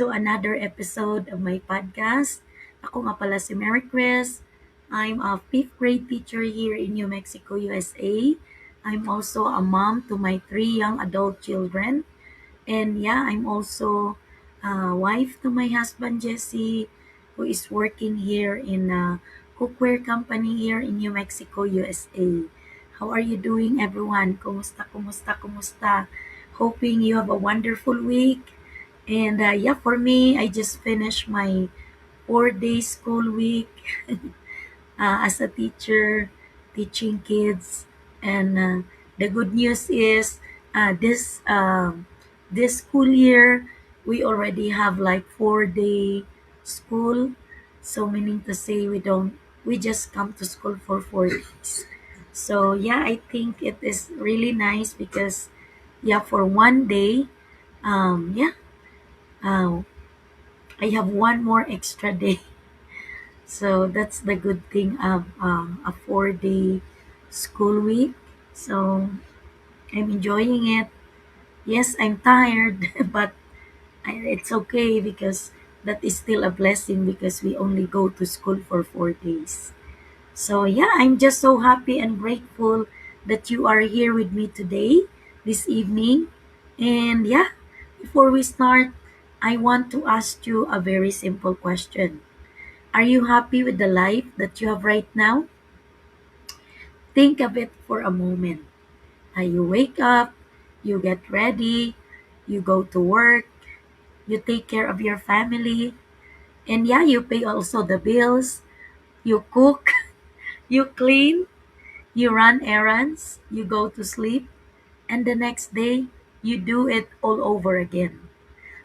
to another episode of my podcast. Ako nga pala si Mary Chris. I'm a fifth grade teacher here in New Mexico, USA. I'm also a mom to my three young adult children. And yeah, I'm also a wife to my husband Jesse, who is working here in a cookware company here in New Mexico, USA. How are you doing, everyone? Kumusta, kumusta, kumusta? Hoping you have a wonderful week. And yeah, for me, I just finished my 4 day school week as a teacher, teaching kids. And the good news is this school year, we already have like 4 day school. So meaning to say we just come to school for 4 days. So yeah, I think it is really nice because yeah, for one day, yeah, uh, I have one more extra day. So that's the good thing of a 4 day school week. So I'm enjoying it. Yes, I'm tired, but it's okay because that is still a blessing because we only go to school for 4 days. So yeah, I'm just so happy and grateful that you are here with me today, this evening. And yeah, before we start, I want to ask you a very simple question. Are you happy with the life that you have right now? Think of it for a moment. You wake up, you get ready, you go to work, you take care of your family, and yeah, you pay also the bills, you cook, you clean, you run errands, you go to sleep, and the next day, you do it all over again.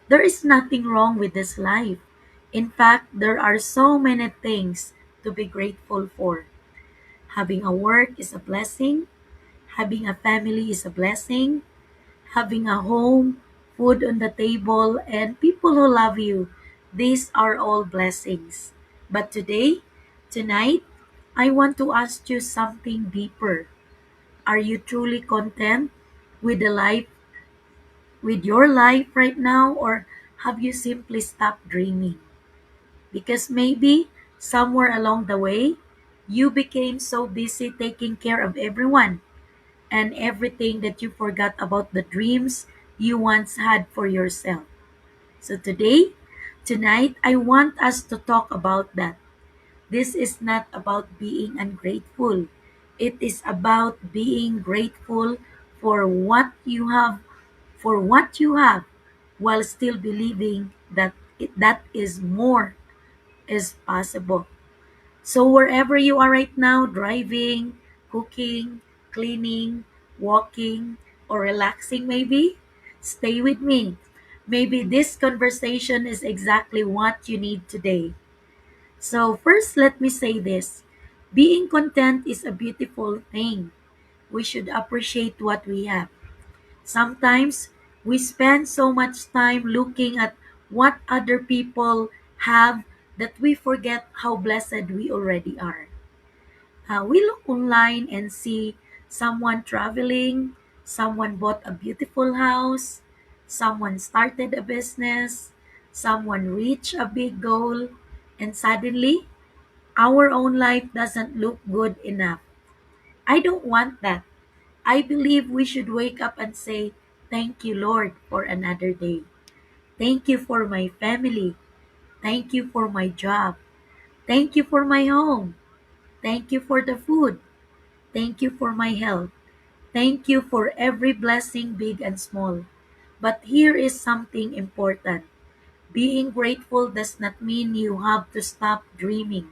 There is nothing wrong with this life. In fact, there are so many things to be grateful for. Having a work is a blessing. Having a family is a blessing. Having a home, food on the table, and people who love you. These are all blessings. But tonight, I want to ask you something deeper. Are you truly content with the life, with your life right now, or have you simply stopped dreaming? Because maybe somewhere along the way, you became so busy taking care of everyone and everything that you forgot about the dreams you once had for yourself. So tonight, I want us to talk about that. This is not about being ungrateful. It is about being grateful for what you have, while still believing that that is more is possible. So wherever you are right now, driving, cooking, cleaning, walking, or relaxing maybe, stay with me. Maybe this conversation is exactly what you need today. So first, let me say this. Being content is a beautiful thing. We should appreciate what we have. Sometimes we spend so much time looking at what other people have that we forget how blessed we already are. We look online and see someone traveling, someone bought a beautiful house, someone started a business, someone reached a big goal, and suddenly our own life doesn't look good enough. I don't want that. I believe we should wake up and say, "Thank you, Lord, for another day. Thank you for my family. Thank you for my job. Thank you for my home. Thank you for the food. Thank you for my health. Thank you for every blessing, big and small." But here is something important. Being grateful does not mean you have to stop dreaming.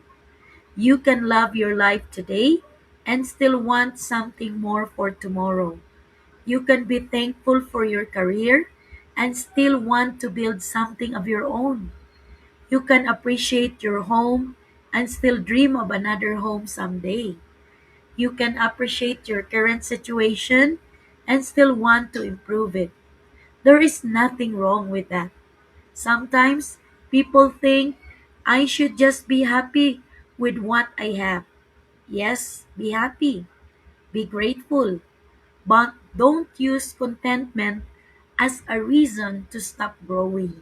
You can love your life today and still want something more for tomorrow. You can be thankful for your career and still want to build something of your own. You can appreciate your home and still dream of another home someday. You can appreciate your current situation and still want to improve it. There is nothing wrong with that. Sometimes people think I should just be happy with what I have. Yes, be happy, be grateful, but don't use contentment as a reason to stop growing.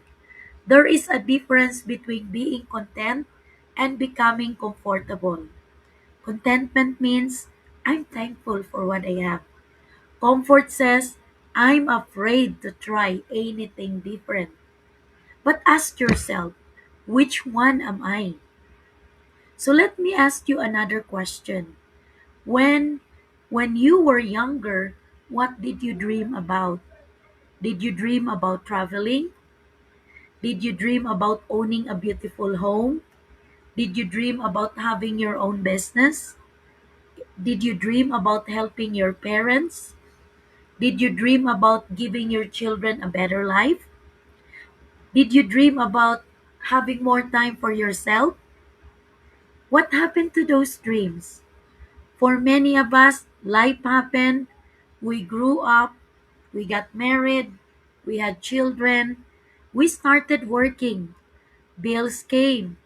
There is a difference between being content and becoming comfortable. Contentment means I'm thankful for what I have. Comfort says I'm afraid to try anything different. But ask yourself, which one am I? So let me ask you another question. When when you were younger, what did you dream about? Did you dream about traveling? Did you dream about owning a beautiful home? Did you dream about having your own business? Did you dream about helping your parents? Did you dream about giving your children a better life? Did you dream about having more time for yourself? What happened to those dreams? For many of us, life happened. We grew up, we got married, we had children, we started working, bills came,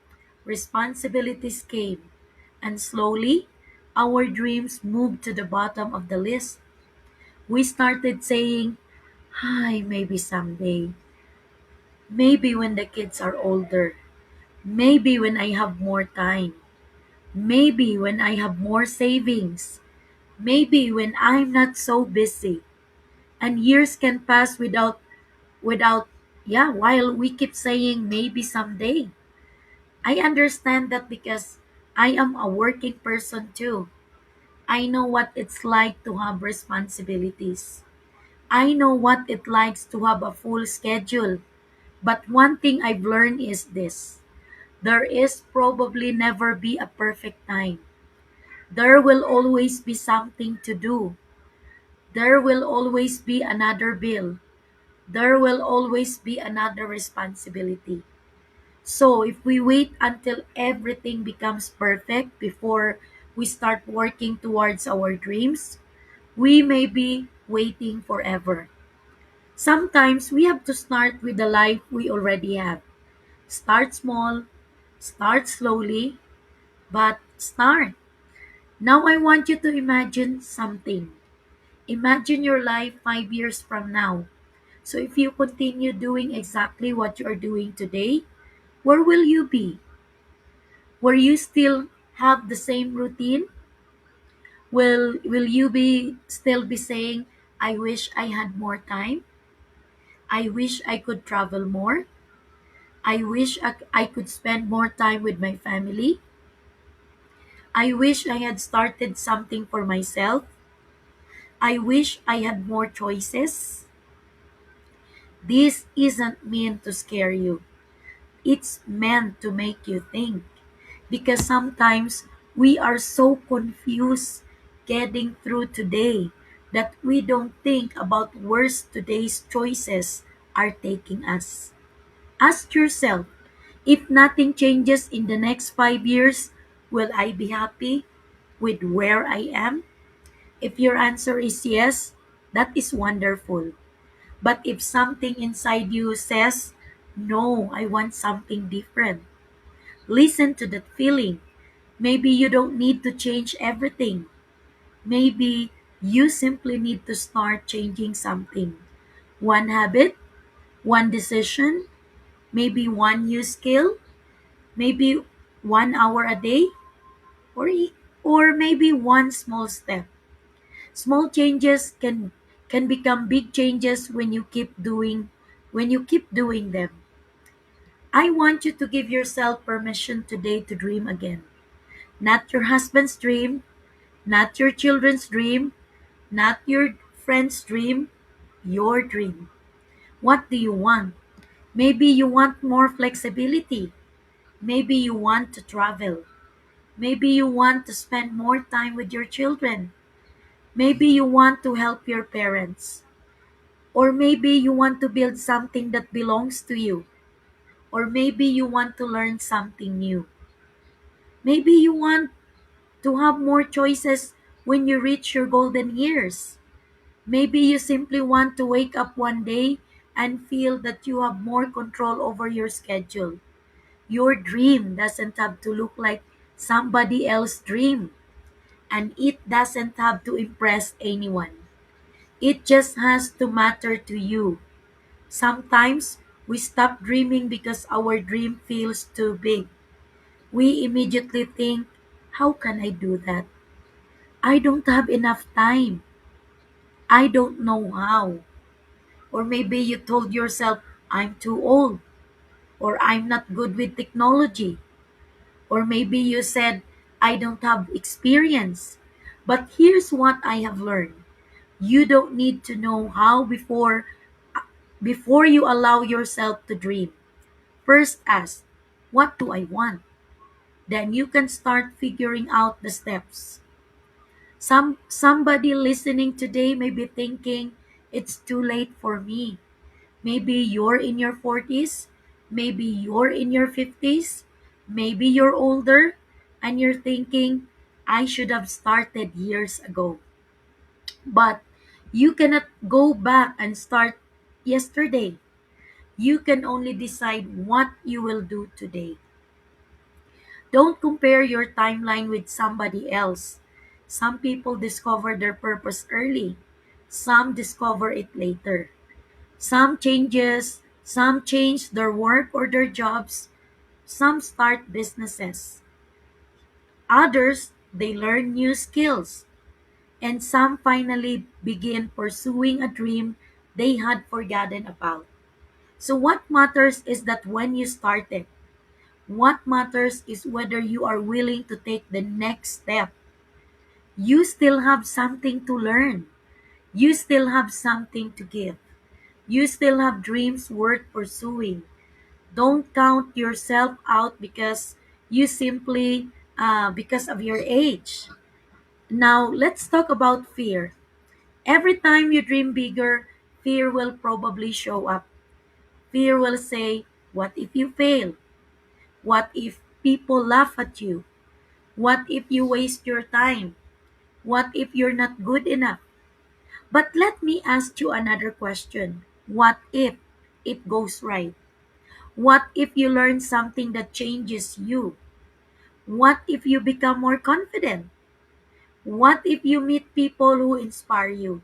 responsibilities came, and slowly, our dreams moved to the bottom of the list. We started saying, hi, maybe someday, maybe when the kids are older, maybe when I have more time, maybe when I have more savings, maybe when I'm not so busy. And years can pass without yeah, while we keep saying maybe someday. I understand that because I am a working person too. I know what it's like to have responsibilities. I know what it likes to have a full schedule. But one thing I've learned is this. There is probably never be a perfect time. There will always be something to do. There will always be another bill. There will always be another responsibility. So if we wait until everything becomes perfect before we start working towards our dreams, we may be waiting forever. Sometimes we have to start with the life we already have. Start small, start slowly, but start. Now I want you to imagine something. Imagine your life 5 years from now. So if you continue doing exactly what you are doing today, where will you be? Will you still have the same routine? Will you be still be saying, I wish I had more time? I wish I could travel more? I wish I could spend more time with my family? I wish I had started something for myself? I wish I had more choices? This isn't meant to scare you. It's meant to make you think. Because sometimes we are so confused getting through today that we don't think about where today's choices are taking us. Ask yourself, if nothing changes in the next 5 years, will I be happy with where I am? If your answer is yes, that is wonderful. But if something inside you says, no, I want something different, listen to that feeling. Maybe you don't need to change everything. Maybe you simply need to start changing something. One habit, one decision, maybe one new skill, maybe 1 hour a day, or or maybe one small step. Small changes can become big changes when you keep doing them. I want you to give yourself permission today to dream again. Not your husband's dream, not your children's dream, not your friend's dream, your dream. What do you want? Maybe you want more flexibility. Maybe you want to travel. Maybe you want to spend more time with your children. Maybe you want to help your parents. Or maybe you want to build something that belongs to you. Or maybe you want to learn something new. Maybe you want to have more choices when you reach your golden years. Maybe you simply want to wake up one day and feel that you have more control over your schedule. Your dream doesn't have to look like somebody else's dream, and it doesn't have to impress anyone. It just has to matter to you. Sometimes We stop dreaming because our dream feels too big. We immediately think, how can I do that? I don't have enough time. I don't know how. Or maybe you told yourself, I'm too old. Or I'm not good with technology. Or maybe you said, I don't have experience. But here's what I have learned. You don't need to know how before you allow yourself to dream. First ask, what do I want? Then you can start figuring out the steps. Somebody listening today may be thinking it's too late for me. Maybe you're in your 40s, maybe you're in your 50s, maybe you're older and you're thinking I should have started years ago. But you cannot go back and start yesterday. You can only decide what you will do today. Don't compare your timeline with somebody else. Some people discover their purpose early. Some discover it later. Some change their work or their jobs. Some start businesses. Others, they learn new skills. And some finally begin pursuing a dream they had forgotten about. So what matters is that when you started, what matters is whether you are willing to take the next step. You still have something to learn. You still have something to give. You still have dreams worth pursuing. Don't count yourself out because of your age. Now, let's talk about fear. Every time you dream bigger, fear will probably show up. Fear will say, what if you fail? What if people laugh at you? What if you waste your time? What if you're not good enough? But let me ask you another question. What if it goes right? What if you learn something that changes you? What if you become more confident? What if you meet people who inspire you?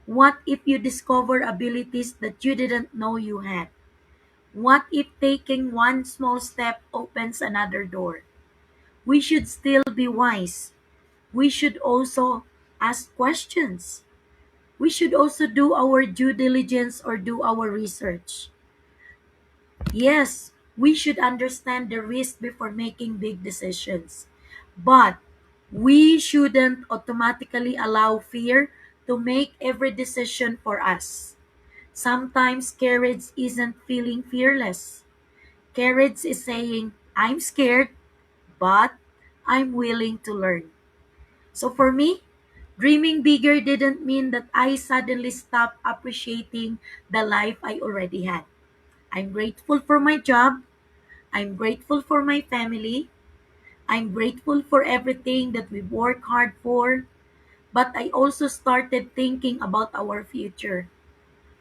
What if you discover abilities that you didn't know you had? What if taking one small step opens another door? We should still be wise. We should also ask questions. We should also do our due diligence or do our research. Yes, we should understand the risk before making big decisions. But we shouldn't automatically allow fear to make every decision for us. Sometimes courage isn't feeling fearless. Courage is saying, I'm scared, but I'm willing to learn. So for me, dreaming bigger didn't mean that I suddenly stopped appreciating the life I already had. I'm grateful for my job. I'm grateful for my family. I'm grateful for everything that we work hard for. But I also started thinking about our future.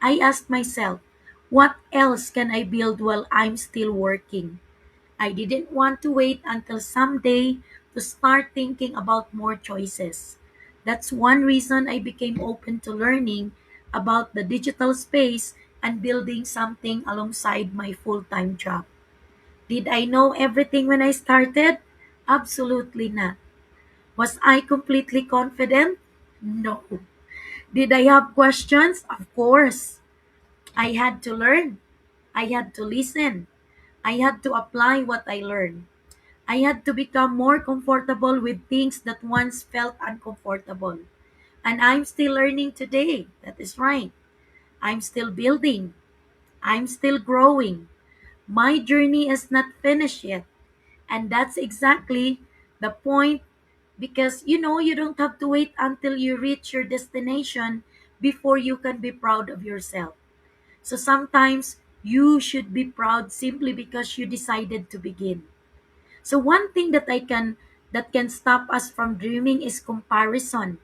I asked myself, what else can I build while I'm still working? I didn't want to wait until someday to start thinking about more choices. That's one reason I became open to learning about the digital space and building something alongside my full time job. Did I know everything when I started? Absolutely not. Was I completely confident? No. Did I have questions? Of course. I had to learn. I had to listen. I had to apply what I learned. I had to become more comfortable with things that once felt uncomfortable. And I'm still learning today. That is right. I'm still building. I'm still growing. My journey is not finished yet. And that's exactly the point because you don't have to wait until you reach your destination before you can be proud of yourself. So sometimes you should be proud simply because you decided to begin. So one thing that can stop us from dreaming is comparison.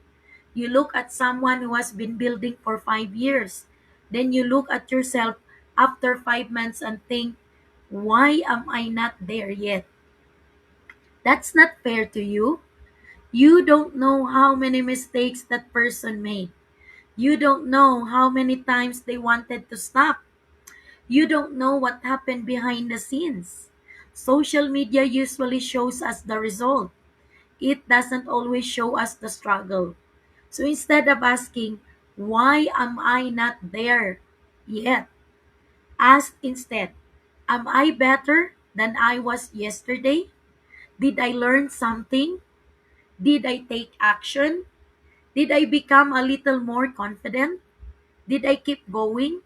You look at someone who has been building for 5 years. Then you look at yourself after 5 months and think, why am I not there yet? That's not fair to you. You don't know how many mistakes that person made. You don't know how many times they wanted to stop. You don't know what happened behind the scenes. Social media usually shows us the result. It doesn't always show us the struggle. So instead of asking, why am I not there yet? Ask instead, am I better than I was yesterday? Did I learn something? Did I take action? Did I become a little more confident? Did I keep going?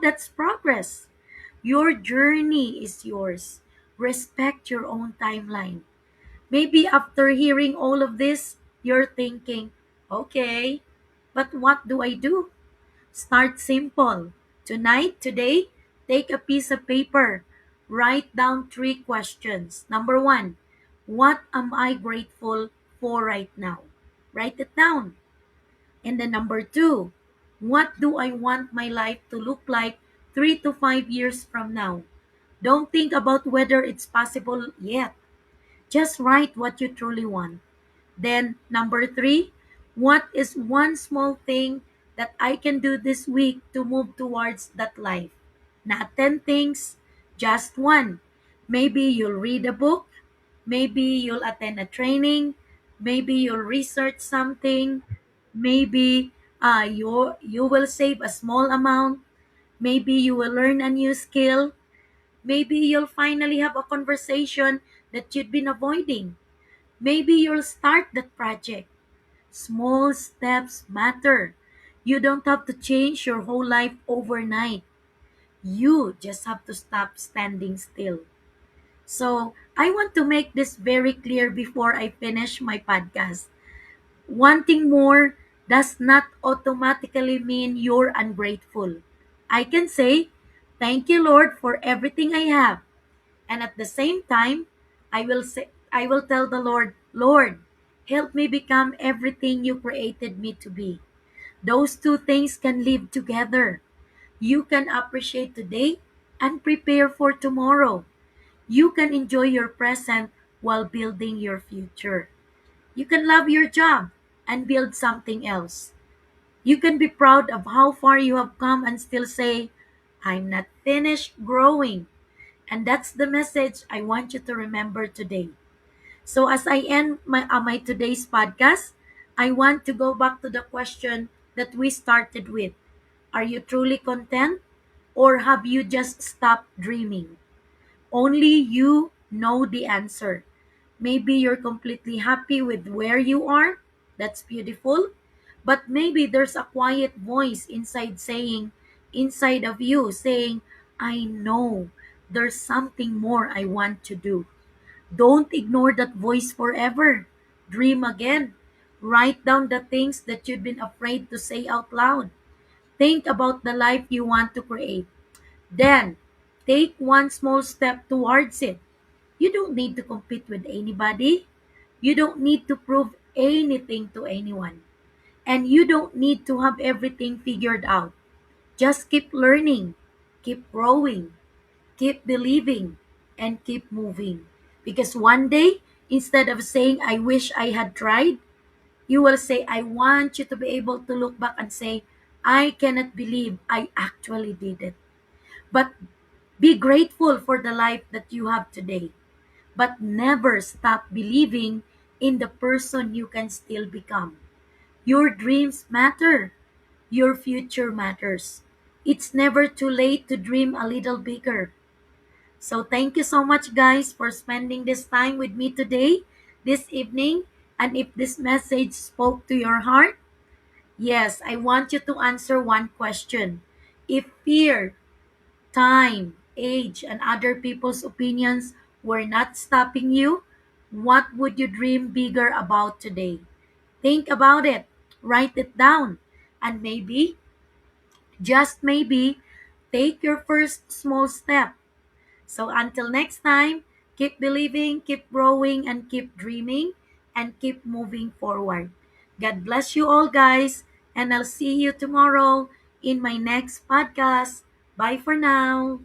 That's progress. Your journey is yours. Respect your own timeline. Maybe after hearing all of this, you're thinking, okay, but what do I do? Start simple. Today, take a piece of paper. Write down three questions. Number one, what am I grateful for right now? Write it down. And then number two, what do I want my life to look like 3 to 5 years from now? Don't think about whether it's possible yet. Just write what you truly want. Then, number three, what is one small thing that I can do this week to move towards that life? Not 10 things, just one. Maybe you'll read a book, maybe you'll attend a training, maybe you'll research something, maybe you will save a small amount, maybe you will learn a new skill, maybe you'll finally have a conversation that you'd been avoiding. Maybe you'll start that project. Small steps matter. You don't have to change your whole life overnight. You just have to stop standing still. So, I want to make this very clear before I finish my podcast. Wanting more does not automatically mean you're ungrateful. I can say, thank you, Lord, for everything I have. And at the same time, I will tell the Lord, Lord, help me become everything you created me to be. Those two things can live together. You can appreciate today and prepare for tomorrow. You can enjoy your present while building your future. You can love your job and build something else. You can be proud of how far you have come and still say, I'm not finished growing. And that's the message I want you to remember today. So as I end my today's podcast, I want to go back to the question that we started with. Are you truly content or have you just stopped dreaming? Only you know the answer. Maybe you're completely happy with where you are. That's beautiful. But maybe there's a quiet voice inside of you saying, I know there's something more I want to do. Don't ignore that voice forever. Dream again. Write down the things that you've been afraid to say out loud. Think about the life you want to create. Then, take one small step towards it. You don't need to compete with anybody. You don't need to prove anything to anyone. And you don't need to have everything figured out. Just keep learning, keep growing, keep believing, and keep moving. Because one day, instead of saying, I wish I had tried, you will say, I want you to be able to look back and say, I cannot believe I actually did it. But be grateful for the life that you have today. But never stop believing in the person you can still become. Your dreams matter. Your future matters. It's never too late to dream a little bigger. So thank you so much guys for spending this time with me today, this evening. And if this message spoke to your heart, yes, I want you to answer one question. If fear, time, age, and other people's opinions were not stopping you, what would you dream bigger about today? Think about it, write it down, and maybe, just maybe, take your first small step. So until next time, keep believing, keep growing, and keep dreaming, and keep moving forward. God bless you all, guys, and I'll see you tomorrow in my next podcast. Bye for now.